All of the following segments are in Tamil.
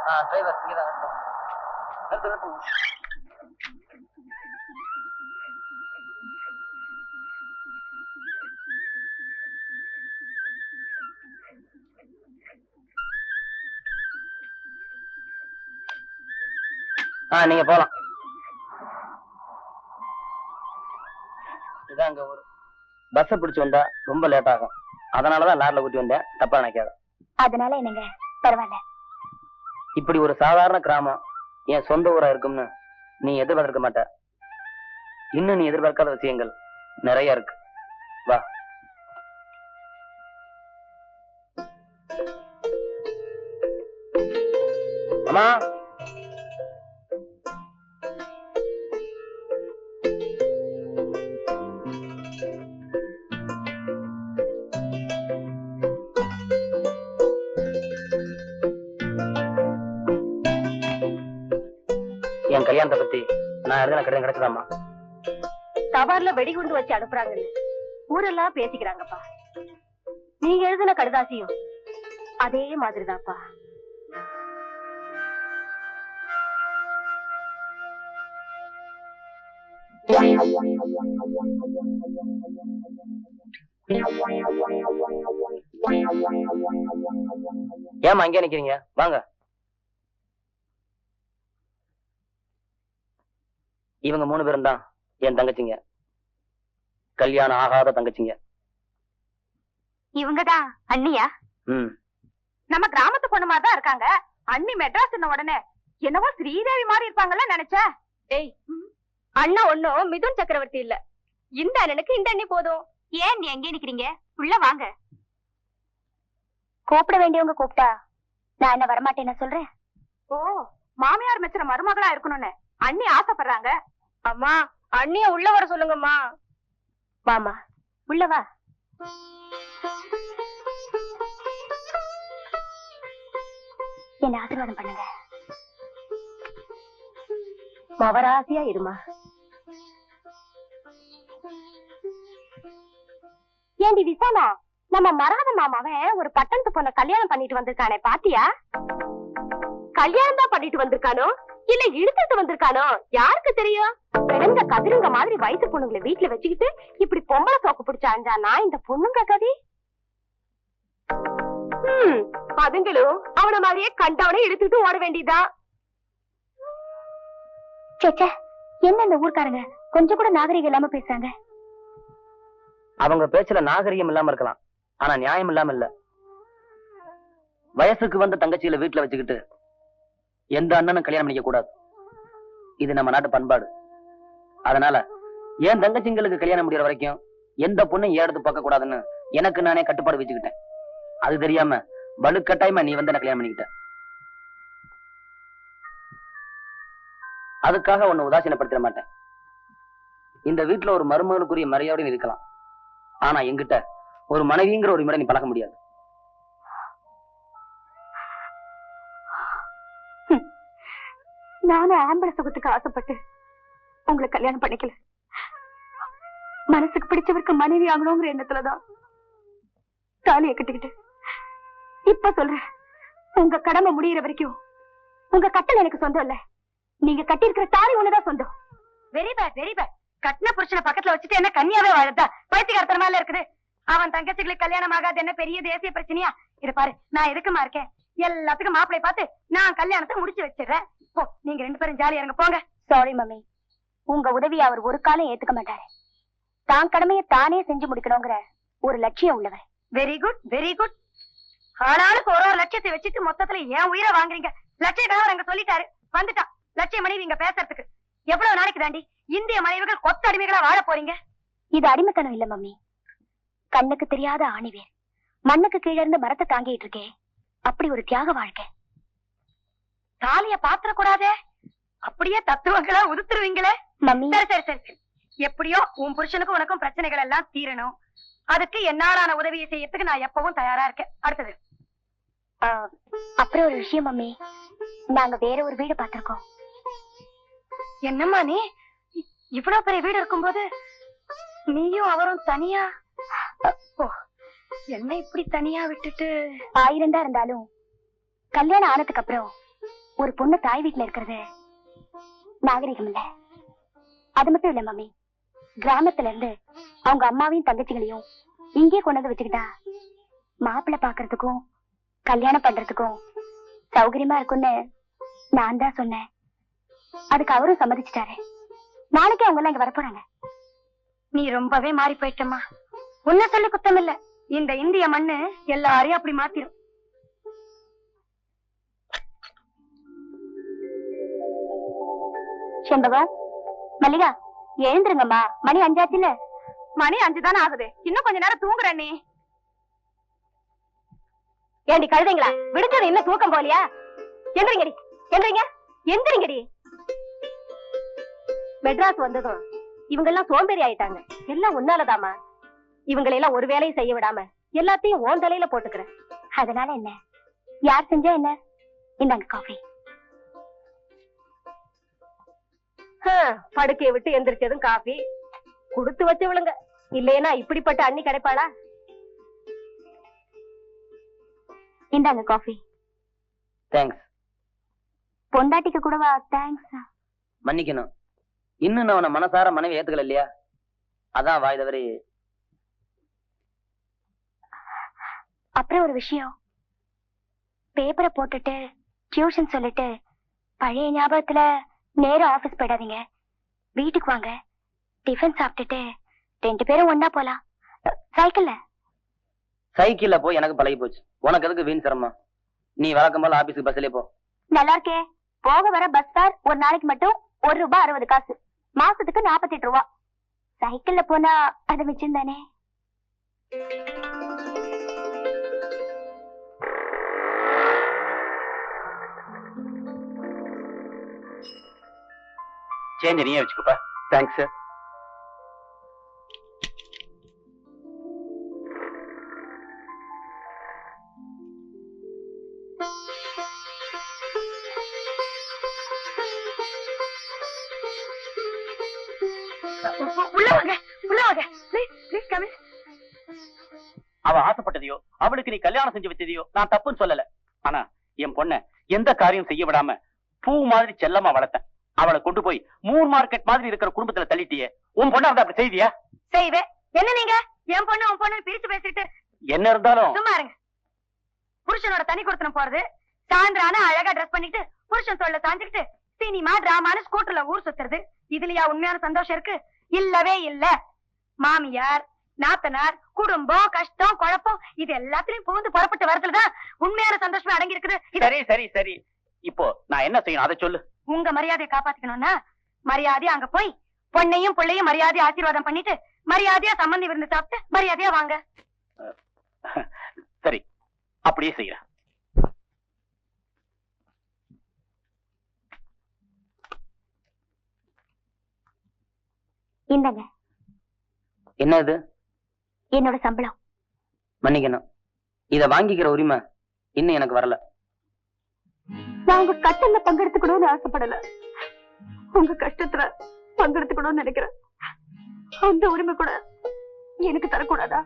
டிரைவர் இங்கதான் நிறுத்து. நீங்க போலாம். இதான் அங்க ஒரு பஸ் பிடிச்சு வந்தா ரொம்ப லேட் ஆகும். அதனாலதான் லாரில கூட்டி வந்தேன். தப்பா நினைக்காத. அதனால என்னங்க, பரவாயில்ல. இப்படி ஒரு சாதாரண கிராமம் என் சொந்த ஊரா இருக்கும்னு நீ எதிர்பார்க்க மாட்ட. இன்னும் நீ எதிர்பார்க்காத விஷயங்கள் நிறைய இருக்கு. வா. அம்மா, என் கல்யாணத்தை பத்தி நான் எழுதின கடிதம் கிடைச்சதாமா? தபார்ல வெடிகுண்டு வச்சு அனுப்புறாங்கன்னு ஊரெல்லாம் பேசிக்கிறாங்கப்பா. நீங்க எழுதின கடிதாசியும் அதே மாதிரிதான்ப்பா. ஏமா அங்கே நிக்கிறீங்க? வாங்க. இவங்க 3 பேரும் தான் என் தங்கச்சிங்க. கல்யாணம் ஆகாத தங்கச்சிங்க. இவங்கதான் அண்ணியா? நம்ம கிராமத்து பொண்ணு மாதிரி தான் இருக்காங்க. அண்ணி மெட்ராஸ் உடனே என்னவோ ஸ்ரீதேவி மாதிரி இருப்பாங்கல்ல நினைச்சேன். ஏய், அண்ணா ஒண்ணும் மிதுன் சக்கரவர்த்தி இல்ல. இந்த அண்ணனுக்கு இந்த அண்ணி போதும். ஏன் நீ எங்கே நிக்கிறீங்க? உள்ள வாங்க. கூப்பிட வேண்டியவங்க கூப்பிட்டா நான் என்ன வரமாட்டேன்னு சொல்றேன். ஓ, மாமியார் மெச்சுற மருமகளா இருக்கணும்னு அண்ணி ஆசைப்படுறாங்க. அம்மா, அண்ணிய உள்ள வர சொல்லுங்கம்மா. வாமா, உள்ள வா. என்ன ஆசீர்வாதம் பண்ணுங்க. மவராசியா இருமா. ஏண்டி விசாலா, நம்ம மரகத மாமாவன் ஒரு பட்டணத்து பொண்ண கல்யாணம் பண்ணிட்டு வந்திருக்கானே, பாத்தியா? கல்யாணம் தான் பண்ணிட்டு வந்திருக்கானோ இல்ல இழுத்துட்டு வந்திருக்கானோ யாருக்கு தெரியும்? பிறந்த கதிருங்க மாதிரி வயசு பொண்ணுங்களை வீட்டுல வச்சுக்கிட்டு இப்படி பொம்பளை சோக்கு பிடிச்ச அஞ்சானா இந்த பொண்ணுங்க கதி. அதுங்களும் அவன மாதிரியே கண்டவனே இழுத்துட்டு ஓட வேண்டியதான். என்ன இந்த ஊர்க்காரங்க கொஞ்சம் கூட நாகரிகம் இல்லாம பேசுறாங்க? அவங்க பேச்சுல நாகரிகம் இல்லாம இருக்கலாம், ஆனா நியாயம் இல்லாம இல்ல. வயசுக்கு வந்த தங்கச்சியில வீட்டுல வச்சுக்கிட்டு எந்த அண்ணனும் கல்யாணம் பண்ணிக்க கூடாது. இது நம்ம நாட்டு பண்பாடு. அதனால என் தங்கச்சிங்களுக்கு கல்யாணம் முடியற வரைக்கும் எந்த பொண்ணும் ஏடுத்து பார்க்க கூடாதுன்னு எனக்கு நானே கட்டுப்பாடு வச்சுக்கிட்டேன். அது தெரியாம வலுக்கட்டாயமா நீ வந்து என்ன கல்யாணம் பண்ணிக்கிட்ட. அதுக்காக உன்னை உதாசீனப்படுத்திட மாட்டேன். இந்த வீட்டுல ஒரு மருமகளுக்குரிய மரியாதையும் இருக்கலாம், ஆனா என்கிட்ட ஒரு மனைவிங்கிற ஒரு முறை நீ பழக முடியாது. நானும் ஆம்பளை சுகத்துக்கு ஆசைப்பட்டு உங்களை கல்யாணம் பண்ணிக்கல. மனசுக்கு பிடிச்சவருக்கு மனைவி ஆகணுங்கிற எண்ணத்துலதான் தாலியை கட்டிக்கிட்டு இப்ப சொல்றேன், உங்க கடமை முடியிற வரைக்கும் உங்க கட்டளை எனக்கு சொந்தம் இல்ல. நீங்க கட்டி இருக்கிற தாலி ஒண்ணுதான் சொந்தம். Very bad, very bad. கட்டின புருஷனை பக்கத்துல வச்சுட்டு என்ன கன்னியாவே வாழதா? பைத்தியக்காரத்தனமால இருக்குது. அவன் தங்கச்சிகளுக்கு கல்யாணம் ஆகாது என்ன பெரிய தேசிய பிரச்சனையா? இரு பாரு, நான் எதுக்குமா இருக்கேன். எல்லாத்துக்கும் மாப்பிளை பார்த்து நான் கல்யாணத்தை முடிச்சு வச்சிடுறேன். போ, நீங்க 2 பேரும் ஜாலியா இருங்க, போங்க. சாரி மம்மி, உங்க உதவி அவர் ஒரு காலம் ஏத்துக்க மாட்டாரு. தான் கடமையை தானே செஞ்சு முடிக்கணுங்கிற ஒரு லட்சியம் உள்ளவர். Very good, very good. ஆனாலுக்கு ஒரு லட்சியத்தை வச்சுட்டு மொத்தத்துல ஏன் உயிரை வாங்குறீங்க? லட்சியக்காரர் அங்க சொல்லிட்டாரு, வந்துட்டா லட்சிய மனைவி இங்க பேசுறதுக்கு. எவ்வளவு நாளைக்கு தாண்டி இந்திய மனைவிகள் கொத்த அடிமைகளா வாழ போறீங்க? இது அடிமைத்தனம் இல்ல மம்மி, கண்ணுக்கு தெரியாத ஆணிவேர். மண்ணுக்கு கீழே இருந்து மரத்தை தாங்கிட்டு இருக்கே, அப்படி ஒரு தியாக வாழ்க்கை. தாலிய பாத்திர கூடாதே, அப்படியே தத்துவங்களா உதுத்துருவீங்களே மம்மி. சரி சரி சரி, எப்படியோ உன் புருஷனுக்கும் உனக்கும் பிரச்சனைகள் எல்லாம் தீரணும். அதுக்கு என்னாலான உதவியை செய்யறதுக்கு நான் எப்பவும் தயாரா இருக்கேன். அடுத்தது அப்புறம் ஒரு விஷயம் மம்மி, நாங்க வேற ஒரு வீடு பார்த்திருக்கோம். என்னம்மா நீ இவ்வளவு பெரிய வீடு இருக்கும்போது நீயும் அவரும் தனியா? என்ன இப்படி தனியா விட்டுட்டு? 1000 தான் இருந்தாலும் கல்யாணம் ஆனதுக்கு அப்புறம் ஒரு பொண்ணு தாய் வீட்டுல இருக்கிறது நாகரிகம் இல்ல. அது மட்டும் இல்ல மம்மி, கிராமத்துல இருந்து அவங்க அம்மாவையும் தங்கச்சிகளையும் இங்கே கொண்டு வந்து வச்சுக்கிட்டா மாப்பிள்ளை பாக்குறதுக்கும் கல்யாணம் பண்றதுக்கும் சௌகரியமா இருக்கும்னு நான் தான் சொன்னேன். அதுக்கு அவரும் சம்மதிச்சிட்டாரு. நாளைக்கு அவங்க எல்லாம் இங்க வரப்போறாங்க. நீ ரொம்பவே மாறி போயிட்டம்மா. உன்ன சொல்லி குத்தம் இல்ல, இந்த இந்திய மண்ணு எல்லாரையும் அப்படி மாத்திரும். செண்பகா, மல்லிகா, எழுந்துருங்கம்மா. மணி 5 ஆச்சுல. மணி 5 தானே ஆகுது. இன்னும் கொஞ்ச நேரம் தூங்குற நீ. ஏண்டி கழுதைங்களா, விடுச்சது இன்னும் தூக்கம் போலியா? எந்திரிங்கடி, எந்திரிங்க, எந்திரிங்கடி. மெட்ராஸ் வந்ததும் இவங்க எல்லாம் சோம்பேறி ஆயிட்டாங்க. எல்லாம் உன்னாலதாமா. இவங்களை எல்லாம் ஒரு வேலையும் செய்ய விடாம எல்லாத்தையும் ஓன் தலையில போட்டுக்கிறேன். அதனால என்ன, யார் செஞ்சா என்ன? இந்தாங்க காஃபி. படுக்கையை விட்டு எந்திரிச்சதும் காஃபி குடுத்து வச்சு விழுங்க. இல்லையா இப்படிப்பட்ட அண்ணி கிடைப்பாளா? இந்தாங்க காஃபி. தேங்க்ஸ். பொண்டாட்டிக்கு கூடவா தேங்க்ஸ்? மன்னிக்கணும், இன்னும் நான் அவனை மனசார மனைவி ஏத்துக்கல இல்லையா, அதான் வாய் தவறி. அப்புறம் ஒரு விஷயம், பேப்பரை போட்டுட்டு டியூஷன் சொல்லிட்டு பழைய ஞாபகத்துல நேரம் ஆபீஸ் போயிடாதீங்க. வீட்டுக்கு வாங்க, டிஃபன் சாப்பிட்டுட்டு 2 பேரும் ஒன்னா போலாம். சைக்கிள்ல. சைக்கிள்ல போய் எனக்கு பழகி போச்சு, உனக்கு எதுக்கு வீண் சிரமம்? நீ வழக்கம் போல ஆபீஸுக்கு பஸ்லயே போ. நல்லா இருக்கே. போக வர பஸ் ஃபேர் ஒரு நாளைக்கு மட்டும் ₹1.60, மாசத்துக்கு 48 ரூபா. சைக்கிள்ல போனா அது மிச்சம் தானே. சேஞ்ச் நீயே வச்சுக்கப்பா. Thanks sir. உள்ள வாங்க, உள்ள வாங்க. Please, please come in. அவ ஆசைப்பட்டதையோ அவளுக்கு நீ கல்யாணம் செஞ்சு வச்சதையோ நான் தப்புன்னு சொல்லல. ஆனா என் பொண்ண எந்த காரியம் செய்ய விடாம பூ மாதிரி செல்லமா வளர்த்தேன். அவளை கொண்டு போய் மூர் மார்க்கெட் மாதிரி இருக்கிற குடும்பத்துல தள்ளிட்டியே. உன் பொண்ணு வந்து அப்படி செய்தியா? செய்வேன். என்ன நீங்க என் பொண்ணு உன் பொண்ணு பிரிச்சு பேசிட்டு? என்ன இருந்தாலும் சும்மா இருங்க. புருஷனோட தனி கொடுத்தனம் போறது, சாயந்தரான அழகா ட்ரெஸ் பண்ணிட்டு புருஷன் தோல்ல சாஞ்சுக்கிட்டு சினிமா டிராமான்னு ஸ்கூட்டர்ல ஊர் சுத்துறது, இதுலயா உண்மையான சந்தோஷம் இருக்கு? இல்லவே இல்ல. மாமியார், நாத்தனார், குடும்பம், கஷ்டம், குழப்பம் இது எல்லாத்திலையும் புகுந்து புறப்பட்டு வரதுலதான் உண்மையான சந்தோஷமே அடங்கி இருக்குது. சரி சரி சரி, இப்போ நான் என்ன செய்யணும் அதை சொல்லு. உங்க மரியாதையை காப்பாத்திக்கணும்னா மரியாதையா அங்க போய் பொண்ணையும் பிள்ளையும் மரியாதையா ஆசீர்வாதம் பண்ணிட்டு மரியாதையா சம்பந்தி விருந்து சாப்பிட்டு மரியாதையா வாங்க. சரி, அப்படியே செய்யறேன். இந்தாங்க. என்ன இது? என்னோட சம்பளம். மன்னிக்கணும், இத வாங்கிக்கிற உரிமை இன்னும் எனக்கு வரல. நான் உங்க கஷ்டத்துல பங்கெடுத்துக்கணும்னு ஆசைப்படல, உங்க கஷ்டத்துல பங்கெடுத்துக்கணும்னு நினைக்கிறேன். அந்த உரிமை கூட எனக்கு தரக்கூடாதா?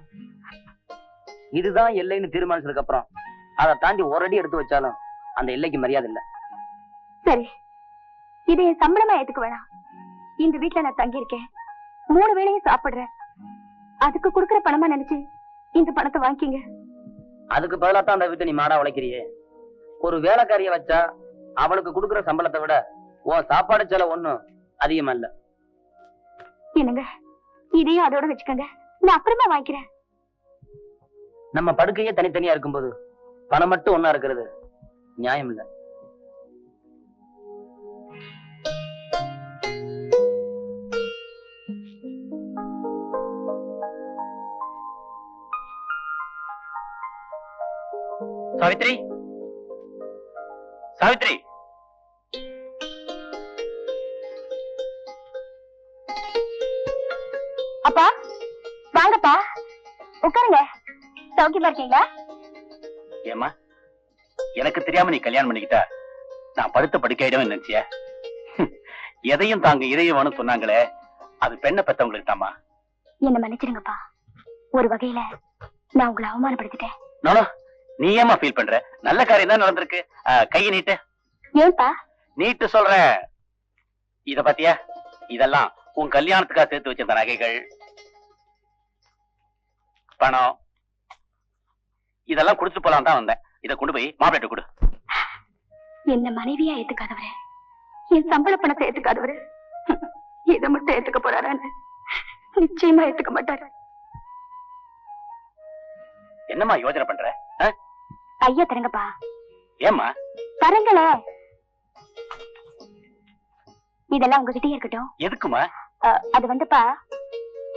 இதுதான் எல்லைன்னு தீர்மானிச்சதுக்கு அப்புறம் அதை தாண்டி ஒரு அடி எடுத்து வச்சாலும் அந்த எல்லைக்கு மரியாதை இல்ல. சரி, இது என் சம்பளமா ஏத்துக்க வேணாம். இந்த வீட்டுல நான் தங்கி இருக்கேன், 3 வேளையும் சாப்பிடுறேன். அதுக்கு கொடுக்கற பணமா நினைச்சு இந்த பணத்தை வாங்கிங்க. அதுக்கு பதிலா தான் அந்த வீட்டை நீ மாடா உழைக்கிறியே. ஒரு வேலைக்காரிய வச்சா அவளுக்கு கொடுக்கற சம்பளத்தை விட உன் சாப்பாடு செலவு ஒண்ணும் அதிகமா இல்ல. என்னங்க, இதையும் அதோட வச்சுக்கோங்க, நான் அப்புறமா வாங்கிக்கிறேன். நம்ம படுக்கையே தனித்தனியா இருக்கும்போது பணம் மட்டும் ஒன்னா இருக்கிறது நியாயம் இல்ல. சாவித்ரி, சாவித்ரி. அப்பா வாங்கப்பா, உட்காருங்க. சௌக்கியமா இருக்கீங்களா? ஏமா, எனக்கு தெரியாம நீ கல்யாணம் பண்ணிக்கிட்டா நான் படுத்த படுக்கையிடம் நினைச்சிய? எதையும் தாங்க இதையும் வேணும் சொன்னாங்களே, அது பெண்ணை பெத்தவங்களுக்கு தாமா. என்ன மன்னிச்சிருங்கப்பா, ஒரு வகையில நான் உங்களை அவமானப்படுத்திட்டேன். நானோ, நீ ஏமா ஃபீல் பண்ற? நல்ல காரியம் தான் நடந்திருக்கு. கையை நீட்டு. ஏன்பா? நீட்டு சொல்ற. இத பாத்தியா? இதெல்லாம் உன் கல்யாணத்துக்காக சேர்த்து வச்சிருந்த நகைகள், பணம். இதெல்லாம் கொடுத்து போலாம் தான் வந்தேன். இத கொண்டு போய் மாப்பிள்ளை கொடு. என்ன மனைவியா ஏத்துக்காதவரு, என் சம்பள பணத்தை ஏத்துக்காதவரு இதை மட்டும் ஏத்துக்க போறாரான்னு நிச்சயமா ஏத்துக்க மாட்டாரு. என்னம்மா யோசனை பண்ற? ஐயா தரங்கப்பா. ஏம்மா? தரங்களே. இதெல்லாம் உங்ககிட்டயே இருக்கட்டும். எதுக்குமா? அது வந்துப்பா,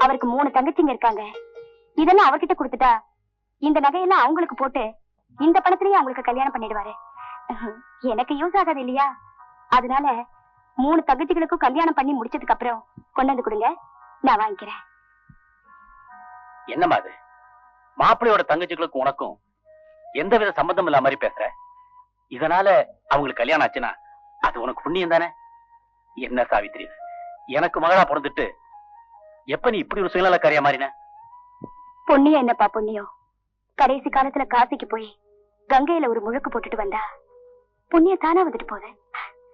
அவருக்கு 3 தங்கச்சிங்க இருக்காங்க. இதெல்லாம் அவர்கிட்ட கொடுத்துட்டா இந்த நகையெல்லாம் அவங்களுக்கு போட்டு இந்த பணத்திலேயே அவங்களுக்கு கல்யாணம் பண்ணிடுவாரு. எனக்கு யூஸ் ஆகாது இல்லையா? அதனால 3 தங்கச்சிகளுக்கும் கல்யாணம் பண்ணி முடிச்சதுக்கு அப்புறம் கொண்டு வந்து கொடுங்க, நான் வாங்கிக்கிறேன். என்னம்மா அது? மாப்பிள்ளையோட தங்கச்சிகளுக்கும் உனக்கும் எந்தவித சம்பந்தம் இல்லாம மாதிரி பேசுற. இதனால அவங்களுக்கு கல்யாணம் ஆச்சுன்னா அது உனக்கு புண்ணியம் தானே? என்ன சாவித்திரி, எனக்கு மகளா பிறந்துட்டு எப்ப நீ இப்படி ஒரு சுயநலக்காரியா மாறின? புண்ணியம் என்னப்பா புண்ணியம்? கடைசி காலத்துல காசிக்கு போய் கங்கையில ஒரு முழுக்கு போட்டுட்டு வந்தா புண்ணியம் தானா வந்துட்டு போகுது.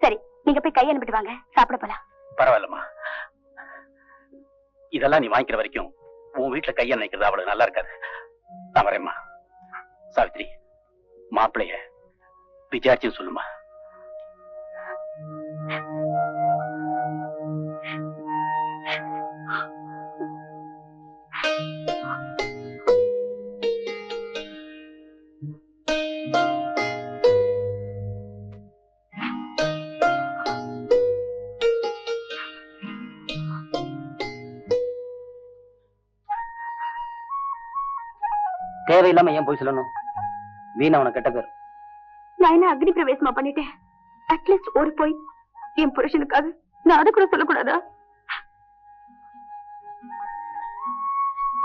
சரி, நீங்க போய் கையை அனுப்பிட்டு வாங்க, சாப்பிட போலாம். பரவாயில்லம்மா, இதெல்லாம் நீ வாங்கிக்கிற வரைக்கும் உன் வீட்டுல கையை நினைக்கிறது அவ்வளவு நல்லா இருக்காது. நான் வரேம்மா. சாவித்ரி, மாப்பிள்ளைய விசாரிச்சுன்னு சொல்லுமா. தேவையில்லாம ஏன் போய் சொல்லணும்? வீணா அவனை கெட்ட பேர். நான் என்ன அக்னி பிரவேசமா பண்ணிட்டேன்? அட்லீஸ்ட் ஒரு போய் என் புருஷனுக்காக நான் அதை கூட சொல்லக்கூடாதா?